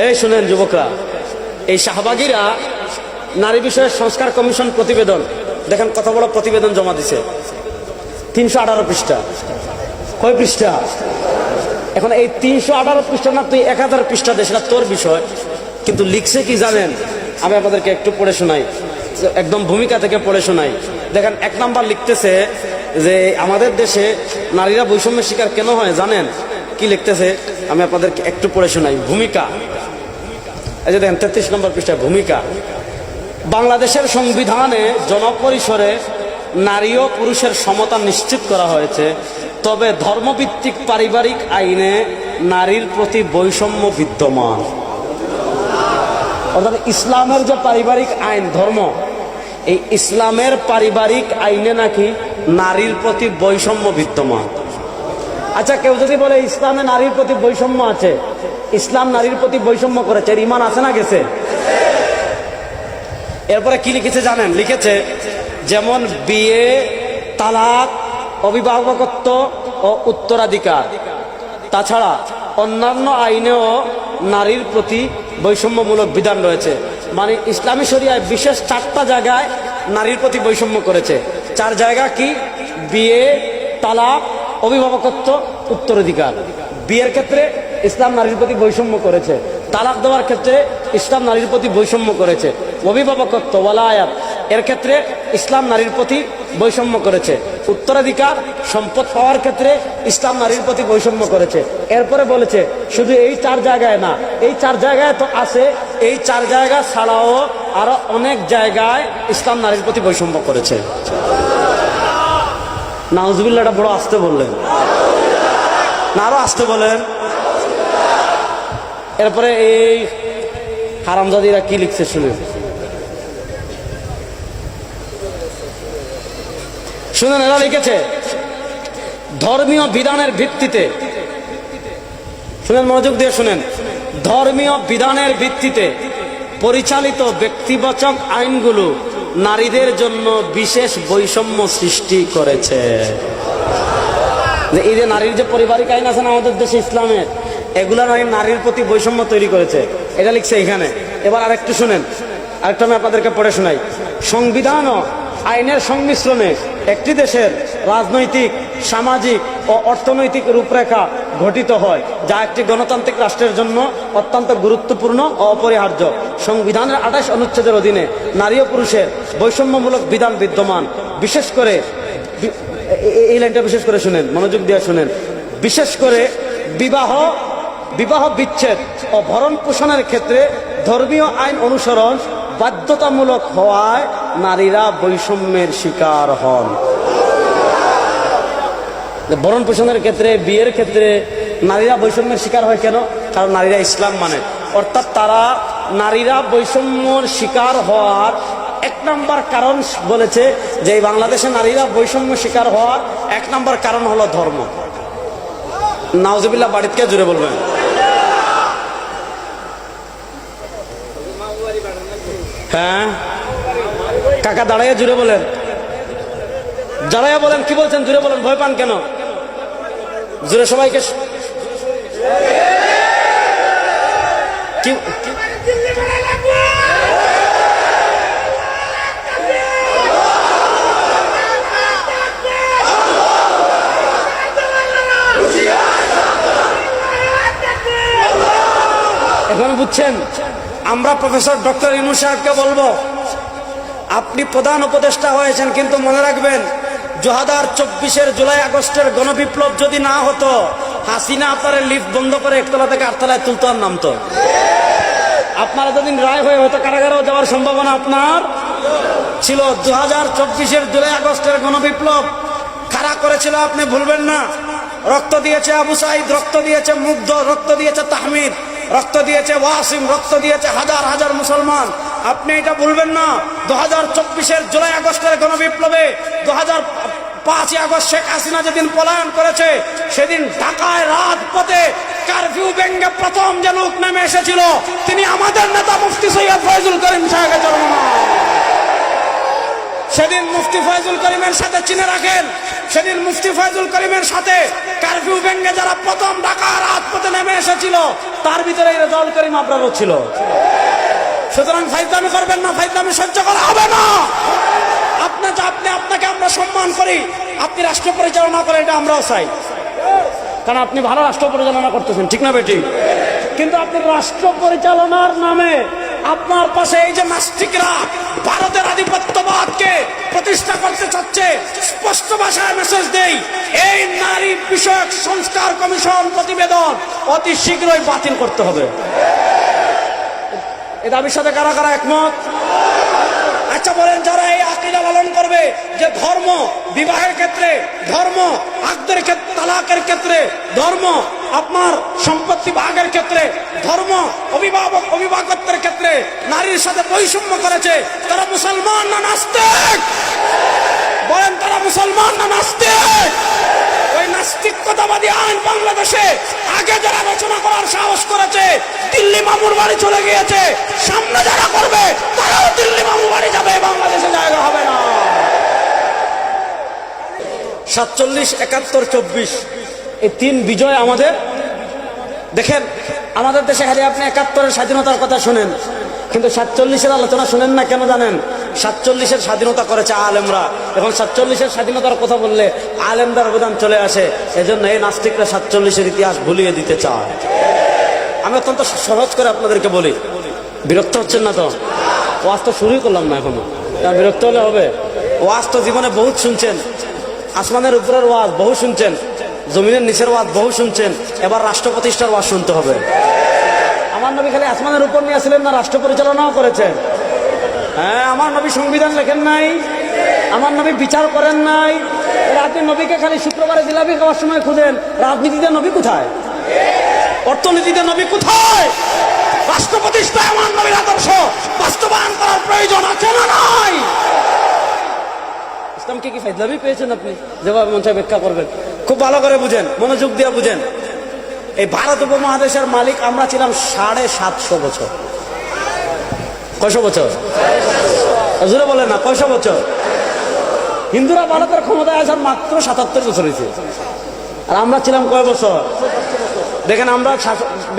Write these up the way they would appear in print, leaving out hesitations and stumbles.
এই শুনেন যুবকরা, এই শাহবাগীরা নারী বিষয়ে সংস্কার কমিশন প্রতিবেদন দেখেন, কত বড় প্রতিবেদন জমা দিছে, 318 পৃষ্ঠা। কয় পৃষ্ঠা? এখন এই 318 পৃষ্ঠা না, তুই 1000 পৃষ্ঠা দে, সেটা তোর বিষয়। কিন্তু লিখছে কি জানেন? আমি আপনাদেরকে একটু পড়ে শোনাই, একদম ভূমিকা থেকে পড়ে শোনাই। দেখেন, 1 নাম্বার লিখতেছে যে আমাদের দেশে নারীরা বৈষম্যের শিকার কেন হয় জানেন? কি লিখতেছে আমি আপনাদেরকে একটু পড়ে শোনাই। ভূমিকা, এই যে দেখেন 33 নম্বর পৃষ্ঠায় ভূমিকা। বাংলাদেশের সংবিধানে জনপরিসরে নারী ও পুরুষের সমতা নিশ্চিত করা হয়েছে, তবে ধর্মভিত্তিক পারিবারিক আইনে নারীর প্রতি বৈষম্য বিদ্যমান। অর্থাৎ ইসলামের যে পারিবারিক আইন, ধর্ম, এই ইসলামের পারিবারিক আইনে নাকি নারীর প্রতি বৈষম্য বিদ্যমান। আচ্ছা, কেউ যদি বলে ইসলামে নারীর প্রতি বৈষম্য আছে, ইসলাম নারীর প্রতি বৈষম্য করেছে, এর ইমান আছে না গেছে? এরপরে কি লিখেছে জানেন? লিখেছে যেমন বিয়ে, তালাক, অভিভাবকত্ব ও উত্তরাধিকার, তাছাড়া অন্যান্য আইনেও নারীর প্রতি বৈষম্যমূলক বিধান রয়েছে। মানে ইসলামী শরিয়ায় বিশেষ 4টা জায়গায় নারীর প্রতি বৈষম্য করেছে। 4 জায়গা কি? বিয়ে, তালাক, অভিভাবকত্ব, উত্তরাধিকার। বিয়ের ক্ষেত্রে ইসলাম নারীর প্রতি বৈষম্য করেছে, তালাক দেওয়ার ক্ষেত্রে ইসলাম নারীর প্রতি বৈষম্য করেছে, অভিভাবকত্ব ওয়ালায়াত এর ক্ষেত্রে ইসলাম নারীর প্রতি বৈষম্য করেছে, উত্তরাধিকার সম্পদ পাওয়ার ক্ষেত্রে ইসলাম নারীর প্রতি বৈষম্য করেছে। এরপরে বলেছে শুধু এই 4 জায়গায় না, এই 4 জায়গায় তো আছে, এই 4 জায়গা ছাড়াও আরো অনেক জায়গায় ইসলাম নারীর প্রতি বৈষম্য করেছে। নাউজুবিল্লাহটা বড় আস্তে বললেন না, আরো আস্তে বলেন। এরপরে এই হারামজাদিরা কি লিখছে শুনেন। এরা লিখেছে ধর্মীয় বিধানের ভিত্তিতে, শুনেন, মনোযোগ দিয়ে শুনেন, ধর্মীয় বিধানের ভিত্তিতে পরিচালিত ব্যক্তিবাচক আইনগুলো নারীদের জন্য বিশেষ বৈষম্য সৃষ্টি করেছে। এই যে নারীর যে পারিবারিক আইন আছে না আমাদের দেশে ইসলামের, এগুলা নারীর প্রতি বৈষম্য তৈরি করেছে, এটা লিখছে এখানে। এবার আরেকটু শুনেন, আরেকটা আমি আপনাদেরকে পড়ে শোনাই। সংবিধান ও আইনের সংমিশ্রণে একটি দেশের রাজনৈতিক, সামাজিক ও অর্থনৈতিক রূপরেখা গঠিত হয়, যা একটি গণতান্ত্রিক রাষ্ট্রের জন্য অত্যন্ত গুরুত্বপূর্ণ ও অপরিহার্য। সংবিধানের 28 অনুচ্ছেদের অধীনে নারী ও পুরুষের বৈষম্যমূলক বিধান বিদ্যমান। বিশেষ করে এই লাইনটা বিশেষ করে শুনেন, মনোযোগ দিয়ে শুনেন। বিশেষ করে বিবাহ বিচ্ছেদ ও ভরণ পোষণের ক্ষেত্রে ধর্মীয় আইন অনুসরণ বাধ্যতামূলক হওয়ায় নারীরা বৈষম্যের শিকার হন। ভরণ পোষণের ক্ষেত্রে, বিয়ের ক্ষেত্রে নারীরা বৈষম্যের শিকার হয় কেন? কারণ নারীরা ইসলাম মানে। অর্থাৎ তারা, নারীরা বৈষম্যের শিকার হওয়ার 1 নম্বর কারণ বলেছে যে বাংলাদেশে নারীরা বৈষম্য শিকার হওয়ার 1 নম্বর কারণ হলো ধর্ম। নাউজুবিল্লাহ বাড়িতে জুড়ে বলবেন। হ্যাঁ কাকা, দাঁড়াইয়া জুড়ে বলেন, দাঁড়াইয়া বলেন। কি বলছেন? জুড়ে বলেন, ভয় পান কেন? জুড়ে সবাইকে কি এখন বুঝছেন? আমরা প্রফেসর ডক্টর ইউনূস সাহেবকে বলবো, আপনি প্রধান উপদেষ্টা হয়েছেন, কিন্তু মনে রাখবেন 2024-এর জুলাই আগস্টের গণবিপ্লব যদি না হতো, হাসিনা আপনার লিফট বন্ধ করে 1 তলা থেকে 8 তলায় তুলতো আর নামতো। আপনার এতদিন রায় হয়ে হয়তো কারাগারেও যাওয়ার সম্ভাবনা আপনার ছিল। 2024-এর জুলাই আগস্টের গণবিপ্লব কারা করেছিল আপনি ভুলবেন না। রক্ত দিয়েছে আবু সাঈদ, রক্ত দিয়েছে মুগ্ধ, রক্ত দিয়েছে তাহমিদ, রক্ত দিয়েছে ওয়াসিম, রক্ত দিয়েছে হাজার হাজার মুসলমান। আপনি এটা ভুলবেন না। 2024-এর জুলাই আগস্টের গণবিপ্লবে 5ই আগস্ট শেখ হাসিনা যেদিন পলায়ন করেছে, সেদিন ঢাকায় রাজপথে কারফিউ ভেঙে প্রথম যে লোক নেমে এসেছিল, তিনি আমাদের নেতা মুফতি সৈয়দ ফয়জুল করিম সাহেবের জন্ম। সেদিন মুফতি ফয়জুল করিমের সাথে চিনে রাখেন, সেদিন মুফতি ফয়জুল করিমের সাথে কারফিউ ভেঙে যারা প্রথম ঢাকা রাজপথে নেমে এসেছিল তার ভিতরে রেজাউল করিম আবরারও ছিল। সুতরাং ফাইজলামি করবেন না, ফাইজলামি সহ্য করা হবে না। আপনাকে আমরা সম্মান করি, আপনি রাষ্ট্র পরিচালনা করেন এটা আমরাও চাই, কারণ আপনি ভালো রাষ্ট্র পরিচালনা করতেছেন, ঠিক না বেটি? কিন্তু আপনি রাষ্ট্র পরিচালনার নামে আপনার পাশে এই যে নাস্তিকরা ভারতের আধিপত্যবাদকে প্রতিষ্ঠা করতে চাচ্ছে, স্পষ্ট ভাষায় মেসেজ দেই, এই নারী বিষয়ক সংস্কার কমিশন প্রতিবেদন অতি শীঘ্রই বাতিল করতে হবে। এ দাবির সাথে কারা কারা একমত? আচ্ছা বলেন, যারা এই আকীদা লালন করবে যে ধর্ম বিবাহের ক্ষেত্রে, ধর্ম আকদের ক্ষেত্রে, তালাকের ক্ষেত্রে, ধর্ম আপনার সম্পত্তি ভাগের ক্ষেত্রে, ধর্ম অভিভাবকত্বের ক্ষেত্রে নারীর সাথে বৈষম্য করেছে, তারা মুসলমান না নাস্তিক? বলেন, তারা মুসলমান না নাস্তিক? ওই নাস্তিকতাবাদী আইন বাংলাদেশে আগে যারা রচনা করার সাহস করেছে দিল্লি মামুর বাড়ি চলে গিয়েছে, সামনে যারা করবে তারাও দিল্লি মামুর বাড়ি যাবে, বাংলাদেশে জায়গা হবে না। 47, 71, 24 এই 3 বিজয় আমাদের। দেখেন, আমাদের দেশে খালি আপনি 71-এর স্বাধীনতার কথা শুনেন, কিন্তু 47-এর আলোচনা শুনেন না। কেন জানেন? 47-এর স্বাধীনতা করেছে আলেমরা, এখন 47-এর স্বাধীনতার কথা বললে আলেমদার অবদান চলে আসে। এজন্য এই নাস্তিকরা 47-এর ইতিহাস ভুলিয়ে দিতে চায়। আমি অত্যন্ত সহজ করে আপনাদেরকে বলি, বিরক্ত হচ্ছেন না তো? ওয়াজ তো শুরুই করলাম না এখনো, বিরক্ত হলে হবে? ওয়াজ তো জীবনে বহুত শুনছেন, আসমানের উপরের ওয়াজ বহু শুনছেন, জমিনের নিচের ওয়াজ বহু শুনছেন, এবার রাষ্ট্র প্রতিষ্ঠার ওয়াজ শুনতে হবে। আমার নবী খালি আসমানের উপর নিয়ে আসলেন না, রাষ্ট্র পরিচালনাও করেছেন। হ্যাঁ, আমার নবী সংবিধান লেখেন নাই, আমার নবী বিচার করেন নাই। আপনি নবীকে খালি শুক্রবারে জিলাপি খাওয়ার সময় খুঁজেন, রাজনীতিতে নবী কোথায়? অর্থনীতিতে নবী কোথায়? রাষ্ট্র প্রতিষ্ঠায় আমার নবীর আদর্শ বাস্তবায়ন করার প্রয়োজন আছে না নাই? ইসলামকে কি ফাইজলামি পেয়েছেন আপনি? যেভাবে মন চায় ব্যাখ্যা করবেন, খুব ভালো করে বুঝেন, মনোযোগ দিয়ে বুঝেন। এই ভারত উপমহাদেশের মালিক আমরা ছিলাম 750 বছর। কয়শো বছর? জোরে বলেন না, কয়শো বছর? হিন্দুরা ভারতের ক্ষমতায় আসার মাত্র 77 বছর হয়েছে, আর আমরা ছিলাম কয় বছর? দেখেন, আমরা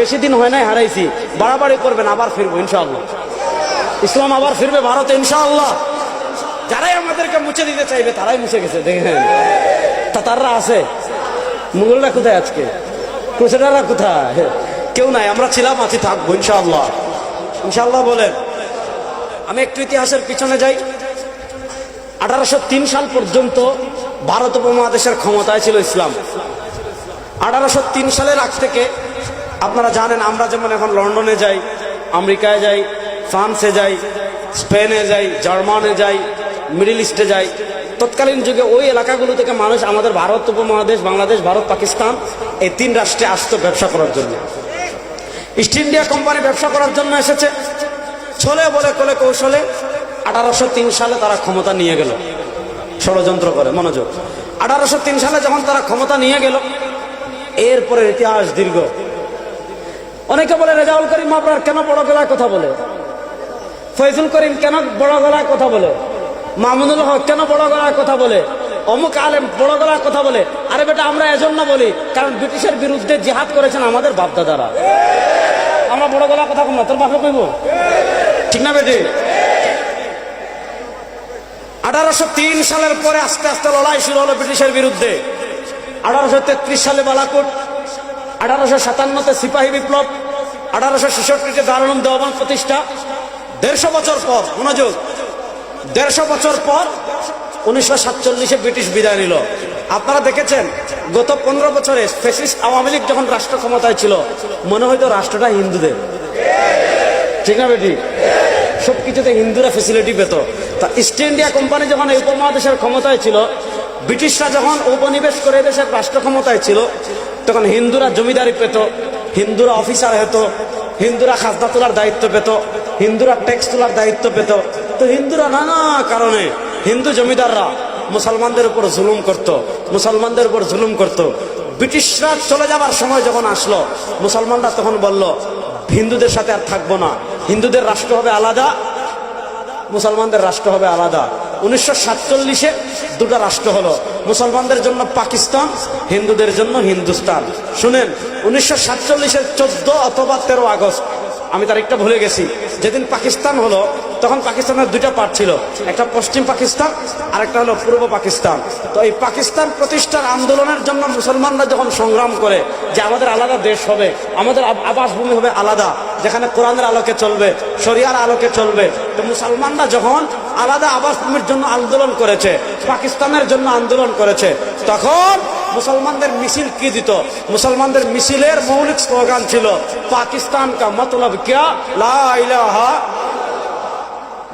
বেশি দিন হয় নাই হারাইছি। বাড়াবাড়ি করবেন, আবার ফিরবো ইনশাআল্লাহ। ইসলাম আবার ফিরবে ভারতে ইনশাআল্লাহ। যারাই আমাদেরকে মুছে দিতে চাইবে তারাই মুছে গেছে। দেখেন, তাতাররা আছে, মুঘলরা কোথায় আজকে? ক্রুসেডাররা কোথায়? কেউ নাই, আমরা ছিলাম, আছি, থাকবো ইনশাআল্লাহ। ইনশাআল্লাহ বলেন। আমি একটু ইতিহাসের পিছনে যাই। 1803 সাল পর্যন্ত ভারত উপমহাদেশের ক্ষমতায় ছিল ইসলাম। 1803 সালের আগ থেকে আপনারা জানেন, আমরা যেমন এখন লন্ডনে যাই, আমেরিকায় যাই, ফ্রান্সে যাই, স্পেনে যাই, জার্মানে যাই, মিডল ইস্টে যাই, তৎকালীন যুগে ওই এলাকাগুলো থেকে মানুষ আমাদের ভারত উপমহাদেশ, বাংলাদেশ, ভারত, পাকিস্তান এই 3 রাষ্ট্রে আসতো ব্যবসা করার জন্য। ইস্ট ইন্ডিয়া কোম্পানি ব্যবসা করার জন্য এসেছে। ছলে বলে কোলে কৌশলে 1803 সালে তারা ক্ষমতা নিয়ে গেল, ষড়যন্ত্র করে। মনোযোগ, 1803 সালে যখন তারা ক্ষমতা নিয়ে গেল, এরপরে ইতিহাস দীর্ঘ। অনেকে বলে রেজাউল করিম আবরার কেন বড় গলায় কথা বলে, ফয়জুল করিম কেন বড় গলায় কথা বলে, মামুনুল হক কেন বড় গলায় কথা বলে, অমুক আলেম বড় গলায় কথা বলে। আরে বেটা, আমরা এজন্য বলি কারণ ব্রিটিশের বিরুদ্ধে জিহাদ করেছেন আমাদের বাপদাদারা। আমরা বড় গলায় কথা কম না, তোর বাপে কইব, ঠিক না বেটি? 1803 সালের পরে আস্তে আস্তে লড়াই শুরু হলো ব্রিটিশের বিরুদ্ধে। 1833 সালে বালাকোট, 1857-তে সিপাহী বিপ্লব, 1866-তে দারুল উলুম দেওবন্দ প্রতিষ্ঠা। 150 বছর পর, মনোযোগ, 150 বছর পর 1947-এ ব্রিটিশ বিদায় নিল। আপনারা দেখেছেন, গত 15 বছরে ফ্যাসিস্ট আওয়ামী লীগ যখন রাষ্ট্র ক্ষমতায় ছিল, মনে হয়তো রাষ্ট্রটা হিন্দুদের, ঠিক না বেটি? সবকিছুতে হিন্দুরা ফেসিলিটি পেত। তা ইস্ট ইন্ডিয়া কোম্পানি যখন এই উপমহাদেশের ক্ষমতায় ছিল, ব্রিটিশরা যখন উপনিবেশ করে দেশের রাষ্ট্র ক্ষমতায় ছিল, তখন হিন্দুরা জমিদারি পেত, হিন্দুরা অফিসার হতো, হিন্দুরা খাজনা তোলার দায়িত্ব পেত, হিন্দুরা ট্যাক্স তোলার দায়িত্ব পেত। তো হিন্দুরা নানা কারণে, হিন্দু জমিদাররা মুসলমানদের উপর জুলুম করত, মুসলমানদের উপর জুলুম করত। ব্রিটিশরা চলে যাবার সময় যখন আসলো, মুসলমানরা তখন বলল হিন্দুদের সাথে আর থাকবো না, হিন্দুদের রাষ্ট্র হবে আলাদা, মুসলমানদের রাষ্ট্র হবে আলাদা। 1947-এ দুটো রাষ্ট্র হলো, মুসলমানদের জন্য পাকিস্তান, হিন্দুদের জন্য হিন্দুস্তান। শুনেন, 1947-এর 14 অথবা 13 আগস্ট, আমি তারিখটা ভুলে গেছি, যেদিন পাকিস্তান হলো তখন পাকিস্তানের দুইটা পার্ট ছিল, একটা পশ্চিম পাকিস্তান আর একটা হলো পূর্ব পাকিস্তান। তো এই পাকিস্তান প্রতিষ্ঠার আন্দোলনের জন্য মুসলমানরা যখন সংগ্রাম করে যে আমাদের আলাদা দেশ হবে, আমাদের আবাসভূমি হবে আলাদা, যেখানে কোরআনের আলোকে চলবে, শরিয়ার আলোকে চলবে, তো মুসলমানরা যখন আলাদা আবাসভূমির জন্য আন্দোলন করেছে, পাকিস্তানের জন্য আন্দোলন করেছে, তখন মুসলমানদের মিছিল কি দিত? মুসলমানদের মিছিলের মৌলিক স্লোগান ছিল পাকিস্তান কা মতলব ক্যা লা ইলাহা,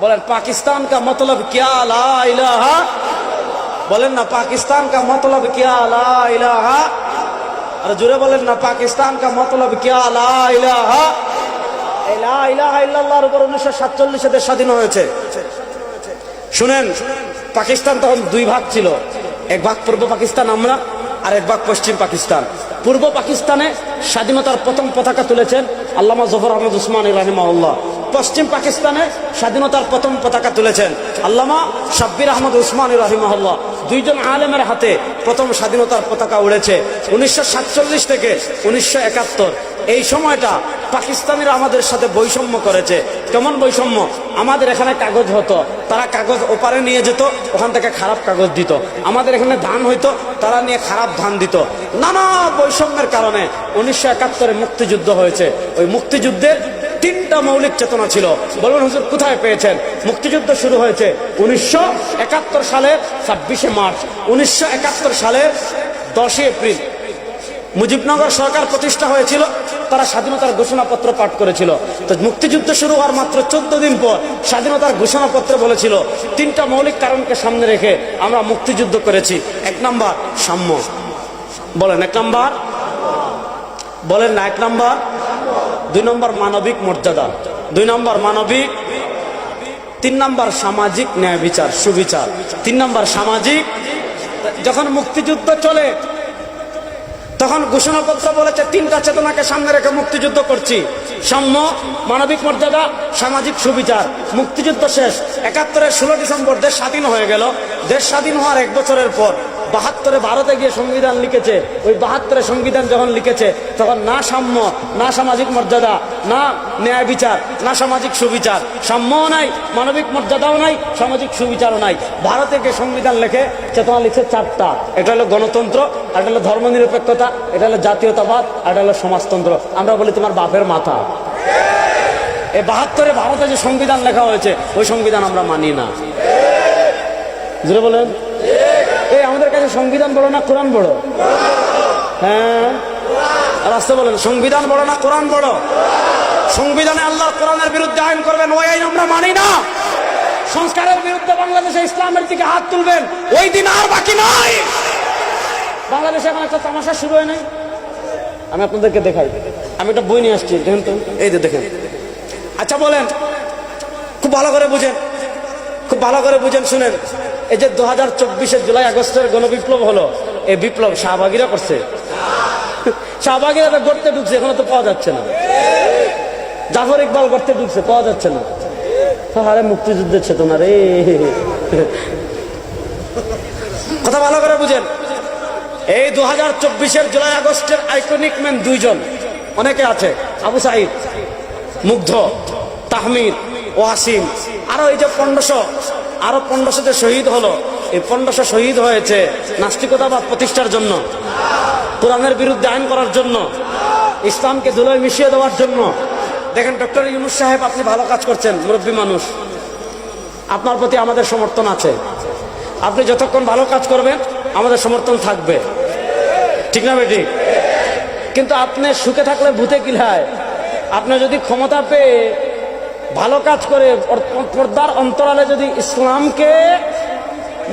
বলেন পাকিস্তান কা মতলব ক্যা লা ইলাহা, বলেন না পাকিস্তান কা মতলব ক্যা লা ইলাহা, আর জোরে বলেন না পাকিস্তান কা মতলব ক্যা লা ইলাহা। এই লা ইলাহা ইল্লাল্লাহর উপর 1947-এ দেশ স্বাধীন হয়েছে। শুনেন, পাকিস্তান তখন দুই ভাগ ছিল, এক ভাগ পূর্ব পাকিস্তান আমরা, আর এক ভাগ পশ্চিম পাকিস্তান। পূর্ব পাকিস্তানে স্বাধীনতার প্রথম পতাকা তুলেছেন আল্লামা জফর আহমদ উসমানী রাহিমাহুল্লাহ। পশ্চিম পাকিস্তানে স্বাধীনতার প্রথম পতাকা তুলেছেন আল্লামা শাব্বির আহমদ উসমানী রাহিমাহুল্লাহ। দুইজন আলেমের হাতে প্রথম স্বাধীনতার পতাকা উড়েছে 1947 থেকে 1971। এই সময়টা পাকিস্তানিরা আমাদের সাথে বৈষম্য করেছে। কেমন বৈষম্য? আমাদের এখানে কাগজ হতো, তারা কাগজ ওপারে নিয়ে যেত, ওখান থেকে খারাপ কাগজ দিত। আমাদের এখানে ধান হইতো, তারা নিয়ে খারাপ ধান দিত। নানা বৈষম্যের কারণে 1971-এ মুক্তিযুদ্ধ হয়েছে। ওই মুক্তিযুদ্ধের 3টা মৌলিক চেতনা ছিল। বলুন হুজুর কোথায় পেয়েছেন? মুক্তিযুদ্ধ শুরু হয়েছে 1971 সালের 26শে মার্চ, 1971 সালের 10 এপ্রিল মুজিবনগর সরকার প্রতিষ্ঠা হয়েছিল, তারা স্বাধীনতার ঘোষণাপত্র পাঠ করেছিল। তো মুক্তিযুদ্ধ শুরু হওয়ার মাত্র 14 দিন পর স্বাধীনতার ঘোষণাপত্রে বলেছিল 3টা মৌলিক কারণকে সামনে রেখে আমরা মুক্তিযুদ্ধ করেছি। 1 নাম্বার সাম্য, বলেন 1 নাম্বার, বলেন না 1 নাম্বার। 2 নম্বর মানবিক মর্যাদা, 2 নম্বর মানবিক। 3 নম্বর সামাজিক ন্যায় বিচার সুবিচার, 3 নম্বর সামাজিক। যখন মুক্তিযুদ্ধ চলে তখন ঘোষণাপত্র বলেছে 3টা চেতনাকে সামনে রেখে মুক্তিযুদ্ধ করছি, সাম্য, মানবিক মর্যাদা, সামাজিক সুবিচার। মুক্তিযুদ্ধ শেষ, 71-এর 16 ডিসেম্বর দেশ স্বাধীন হয়ে গেল। দেশ স্বাধীন হওয়ার 1 বছরের পর 72-এ ভারতে গিয়ে সংবিধান লিখেছে। ওই 72-এ সংবিধান যখন লিখেছে তখন না সাম্য, না সামাজিক মর্যাদা, না ন্যায় বিচার, না সামাজিক সুবিচার। সাম্যও নাই, মানবিক মর্যাদাও নাই, সামাজিক সুবিচারও নাই। ভারতে গিয়ে সংবিধান লিখে চেতনা লিখছে 4টা। এটা হলো গণতন্ত্র, এটা হলো ধর্মনিরপেক্ষতা, এটা হলো জাতীয়তাবাদ, আর এটা হলো সমাজতন্ত্র। আমরা বলি তোমার বাপের মাথা। এই 72-এ ভারতে যে সংবিধান লেখা হয়েছে ওই সংবিধান আমরা মানি না। জোরে বলেন। এই আমাদের কাছে সংবিধান বড় না কোরআন বড়? হ্যাঁ, রাস্তা বলেন সংবিধান বড় না কোরআন বড়? সংবিধানে আল্লাহ কোরআনের বিরুদ্ধে আইন করবেন, ওই আইন আমরা মানি না। সংস্কারের বিরুদ্ধে বাংলাদেশে ইসলামের দিকে হাত তুলবেন, ওই দিন আর বাকি নাই। বাংলাদেশে এখন একটা তামাশা শুরু হয় নাই, আমি আপনাদেরকে দেখাই। আমি একটা বই নিয়ে আসছি, দেখেন তো, এই যে দেখেন। আচ্ছা বলেন, খুব ভালো করে বুঝেন, খুব ভালো করে বুঝেন, শুনেন। এই যে 2024-এর জুলাই আগস্টের গণবিপ্লব হলো, এই বিপ্লব শাহবাগীরা করছে। শাহবাগীরা তো গড়তে ঢুকছে, এখনো তো পাওয়া যাচ্ছে না। জাফর ইকবাল গড়তে ঢুকছে, পাওয়া যাচ্ছে না। আরে মুক্তিযুদ্ধের চেতনা রে। কথা ভালো করে বুঝেন। এই 2024-এর জুলাই আগস্টের আইকনিক ম্যান 2 জন, অনেকে আছে, আবু সাইদ, মুগ্ধ, তাহমিদ, ওয়াসিম, আরো এই যে 1500, আরো 1500 যে শহীদ হলো, এই 1500 শহীদ হয়েছে নাস্তিকতাবাদ প্রতিষ্ঠার জন্য, কোরআনের বিরুদ্ধে আইন করার জন্য, ইসলামকে ধুলোয় মিশিয়ে দেওয়ার জন্য। দেখেন ডক্টর ইউনূস সাহেব, আপনি ভালো কাজ করছেন, মুরব্বী মানুষ, আপনার প্রতি আমাদের সমর্থন আছে। আপনি যতক্ষণ ভালো কাজ করবেন আমাদের সমর্থন থাকবে, ঠিক না বেটি? কিন্তু আপনি সুখে থাকলে ভূতে কিলায়। আপনি যদি ক্ষমতা পেয়ে ভালো কাজ করে পর্দার অন্তরালে যদি ইসলামকে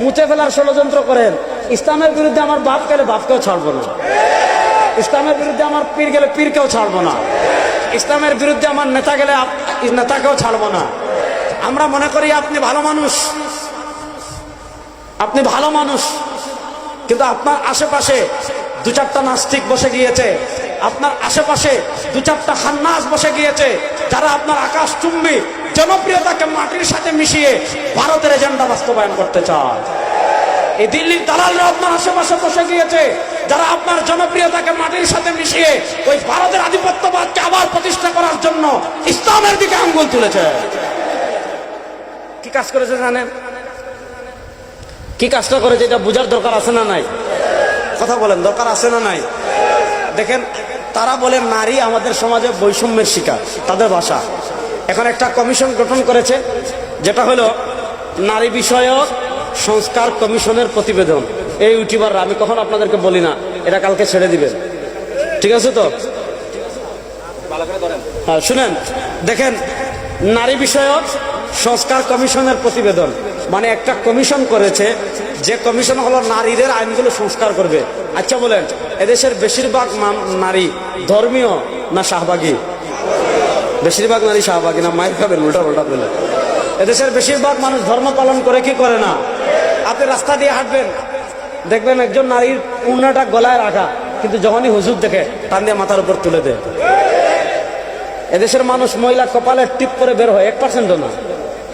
মুছে ফেলার ষড়যন্ত্র করেন, ইসলামের বিরুদ্ধে আমার বাপ গেলে বাপকেও ছাড়বো না, ইসলামের বিরুদ্ধে আমার পীর গেলে পীরকেও ছাড়বো না, ইসলামের বিরুদ্ধে আমার নেতা গেলে নেতাকেও ছাড়বো না। আমরা মনে করি আপনি ভালো মানুষ, আপনি ভালো মানুষ, কিন্তু আপনার আশেপাশে 2-4টা নাস্তিক বসে গিয়েছে, আপনার আশেপাশে 2-4টা খান্নাস বসে গিয়েছে, যারা আপনার আকাশ চুম্বি জনপ্রিয়তাকে মাটির সাথে মিশিয়ে ভারতের এজেন্ডা বাস্তবায়ন করতে চায়। এই দিল্লির দালালরা আপনার আশেপাশে বসে গিয়েছে, যারা আপনার জনপ্রিয়তাকে মাটির সাথে মিশিয়ে ওই ভারতের আধিপত্যবাদকে আবার প্রতিষ্ঠা করার জন্য ইসলামের দিকে আঙ্গুল তুলেছে। কি কাজ করেছে জানেন? কি কাজটা করেছে এটা বোঝার দরকার আছে না নাই? কথা বলেন, দরকার আছে না নাই? দেখেন, তারা বলে নারী আমাদের সমাজে বৈষম্যের শিকার, তাদের ভাষা। এখন একটা কমিশন গঠন করেছে, যেটা হলো নারী বিষয়ক সংস্কার কমিশনের প্রতিবেদন। এই ইউটিউবার, আমি কখন আপনাদেরকে বলি না, এটা কালকে ছেড়ে দিবেন, ঠিক আছে তো? হ্যাঁ, শুনেন, দেখেন, নারী বিষয়ক সংস্কার কমিশনের প্রতিবেদন মানে একটা কমিশন করেছে, যে কমিশন হলো নারীদের আইনগুলো সংস্কার করবে। আচ্ছা বলেন, এদেশের বেশিরভাগ নারী ধর্মীয় না শাহবাগী? বেশিরভাগ নারী শাহবাগী না? মায়ের খাবেন উল্টা পাল্টা বলে। এদেশের বেশিরভাগ মানুষ ধর্ম পালন করে কি করে না? আপনি রাস্তা দিয়ে হাঁটবেন, দেখবেন একজন নারীর উড়নাটা গলায় রাখা, কিন্তু যখনই হুজুর দেখে টান দিয়ে মাথার উপর তুলে দেয়। এদেশের মানুষ মহিলা কপালে টিপ করে বের হয়, 1%ও না।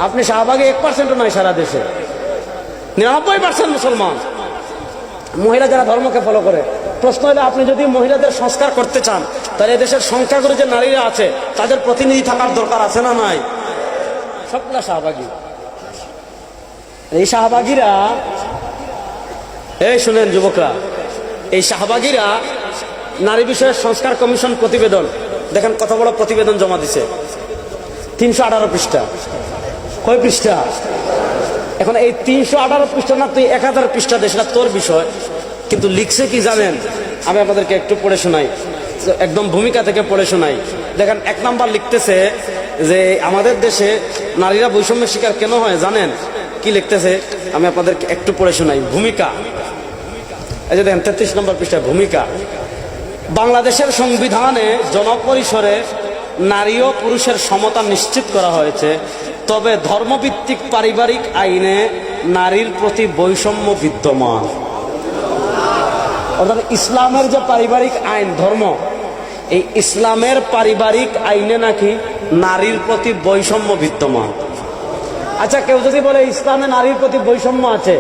আপনি শাহবাগে 1%ও নয়, সারা দেশে 99% মুসলমান মহিলা যারা ধর্মকে ফলো করে। প্রশ্ন হলো, আপনি যদি মহিলাদের সংস্কার করতে চান, তাহলে এদেশের সংখ্যাগুরু যে নারীরা আছে তাদের প্রতিনিধি থাকার দরকার আছে না নাই? সবগুলা শাহবাগী। এই শাহবাগীরা, এই শুনেন যুবকরা, এই শাহবাগীরা নারী বিষয়ক সংস্কার কমিশন প্রতিবেদন, দেখেন কত বড় প্রতিবেদন জমা দিছে, 318 পৃষ্ঠা। কয় পৃষ্ঠা? এখন এই 318 পৃষ্ঠা না, তুই 1000 পৃষ্ঠা দে, সেটা তোর বিষয়। কিন্তু লিখছে কি জানেন? আমি আপনাদেরকে একটু পড়ে শোনাই, একদম ভূমিকা থেকে পড়ে শোনাই। দেখেন, 1 নাম্বার লিখতেছে যে আমাদের দেশে নারীরা বৈষম্যের শিকার কেন হয় জানেন? কি লিখতেছে আমি আপনাদেরকে একটু পড়ে শোনাই। ভূমিকা, এই যে দেখেন 33 নম্বর পৃষ্ঠা, ভূমিকা। বাংলাদেশের সংবিধানে জনপরিসরে নারী ও পুরুষের সমতা নিশ্চিত করা হয়েছে, তবে ধর্মভিত্তিক পারিবারিক আইনে নারীর প্রতি বৈষম্য বিদ্যমান। অর্থাৎ ইসলামের যে পারিবারিক আইন, ধর্ম, এই ইসলামের পারিবারিক আইনে নাকি নারীর প্রতি বৈষম্য বিদ্যমান। আচ্ছা, কেউ যদি বলে ইসলামে নারীর প্রতি বৈষম্য আছে,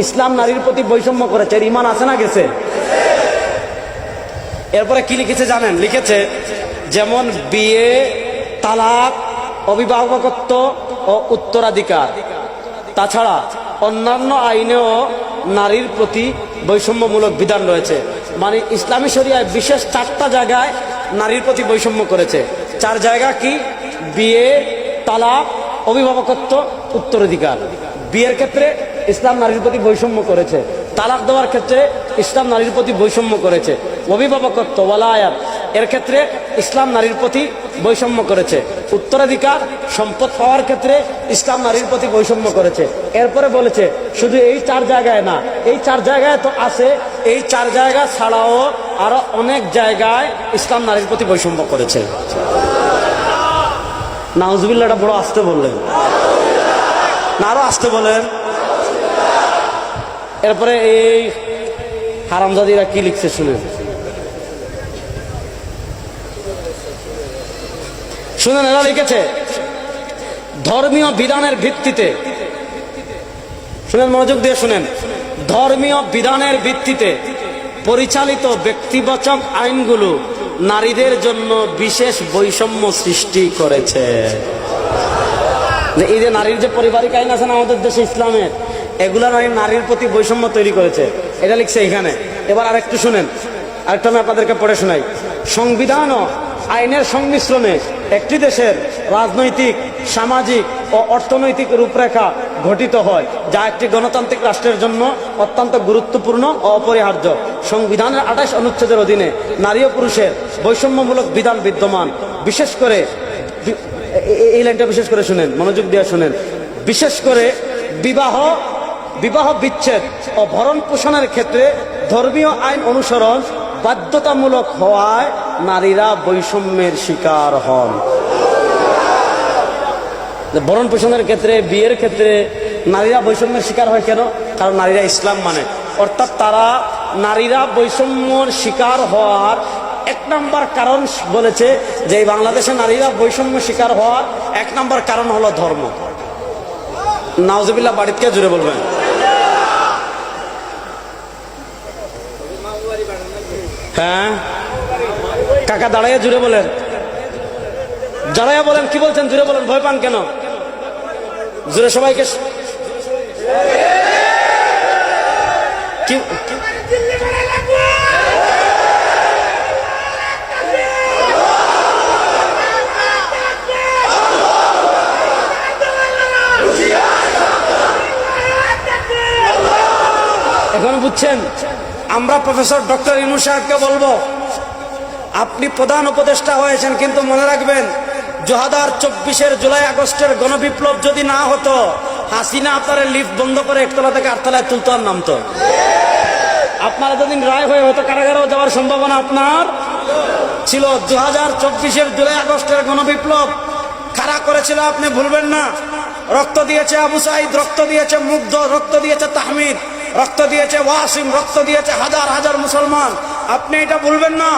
ইসলাম নারীর প্রতি বৈষম্য করেছে, এর ঈমান আছে না গেছে? এরপরে কি লিখেছে জানেন? লিখেছে যেমন বিয়ে, তালাক, অভিভাবকত্ব ও উত্তরাধিকার, তাছাড়া অন্যান্য আইনেও নারীর প্রতি বৈষম্যমূলক বিধান রয়েছে। মানে ইসলামী শরিয়ায় বিশেষ 4টা জায়গায় নারীর প্রতি বৈষম্য করেছে। 4 জায়গা কি? বিয়ে, তালাক, অভিভাবকত্ব, উত্তরাধিকার। বিয়ের ক্ষেত্রে ইসলাম নারীর প্রতি বৈষম্য করেছে, তালাক দেওয়ার ক্ষেত্রে ইসলাম নারীর প্রতি বৈষম্য করেছে, অভিভাবকত্ব ওয়ালায়াত এর ক্ষেত্রে ইসলাম নারীর প্রতি বৈষম্য করেছে, উত্তরাধিকার সম্পদ পাওয়ার ক্ষেত্রে ইসলাম নারীর প্রতি বৈষম্য করেছে। এরপরে বলেছে শুধু এই 4 জায়গায় না, এই 4 জায়গায় তো আছে, এই 4 জায়গা ছাড়াও আরো অনেক জায়গায় ইসলাম নারীর প্রতি বৈষম্য করেছে। নাউজুবিল্লাহটা বড় আসতে বললেন না, আরো আসতে বলেন। এরপরে এই হারামজাদিরা কি লিখছে শুনেন, শুনেন। এরা লিখেছে ধর্মীয় বিধানের ভিত্তিতে, শুনেন, মনোযোগ দিয়ে শুনেন, ধর্মীয় বিধানের ভিত্তিতে পরিচালিত ব্যক্তিবাচক আইনগুলো নারীদের জন্য বিশেষ বৈষম্য সৃষ্টি করেছে। এই যে নারীর যে পারিবারিক আইন আছে না আমাদের দেশে ইসলামের, এগুলা নারীর প্রতি বৈষম্য তৈরি করেছে, এটা লিখছে এখানে। এবার আরেকটু শুনেন, আরেকটু আমি আপনাদেরকে পড়ে শোনাই। সংবিধান ও আইনের সংমিশ্রণে একটি দেশের রাজনৈতিক, সামাজিক ও অর্থনৈতিক রূপরেখা গঠিত হয়, যা একটি গণতান্ত্রিক রাষ্ট্রের জন্য অত্যন্ত গুরুত্বপূর্ণ ও অপরিহার্য। সংবিধানের 28 অনুচ্ছেদের অধীনে নারী ও পুরুষের বৈষম্যমূলক বিধান বিদ্যমান। বিশেষ করে এই লাইনটা বিশেষ করে শুনেন, মনোযোগ দিয়ে শুনেন। বিশেষ করে বিবাহ বিচ্ছেদ ও ভরণ পোষণের ক্ষেত্রে ধর্মীয় আইন অনুসরণ বাধ্যতামূলক হওয়ায় নারীরা বৈষম্যের শিকার হন। ভরণ পোষণের ক্ষেত্রে, বিয়ের ক্ষেত্রে নারীরা বৈষম্যের শিকার হয় কেন? কারণ নারীরা ইসলাম মানে। অর্থাৎ নারীরা বৈষম্যের শিকার হওয়ার এক নাম্বার কারণ বলেছে যে এই বাংলাদেশে নারীরা বৈষম্য শিকার হওয়ার এক নাম্বার কারণ হলো ধর্ম। নাউজুবিল্লাহ, বাড়িতে কে জুড়ে বলবেন? হ্যাঁ কাকা দাঁড়াইয়া জুড়ে বলেন, দাঁড়াইয়া বলেন, কি বলছেন জুড়ে বলেন, ভয় পান কেন? জুড়ে সবাইকে কি এখন বুঝছেন? আমরা প্রফেসর ডক্টর ইউনূস সাহেবকে বলবো, আপনি প্রধান উপদেষ্টা হয়েছেন, কিন্তু মনে রাখবেন 2024-এর জুলাই আগস্টের গণবিপ্লব যদি না হতো, হাসিনা আপনার লিফট বন্ধ করে একতলা থেকে আটতলায় তুলতো আর নামতো। আপনারা যদি রায় হয়ে হতো কারাগারেও যাওয়ার সম্ভাবনা আপনার ছিল। 2024-এর জুলাই আগস্টের গণবিপ্লব খাড়া করেছিল, আপনি ভুলবেন না। রক্ত দিয়েছে আবু সাঈদ, রক্ত দিয়েছে মুগ্ধ, রক্ত দিয়েছে তাহমিদ, রক্ত দিয়েছে ওয়াসিম, রক্ত দিয়েছে হাজার হাজার মুসলমান। আপনি এটা ভুলবেন না।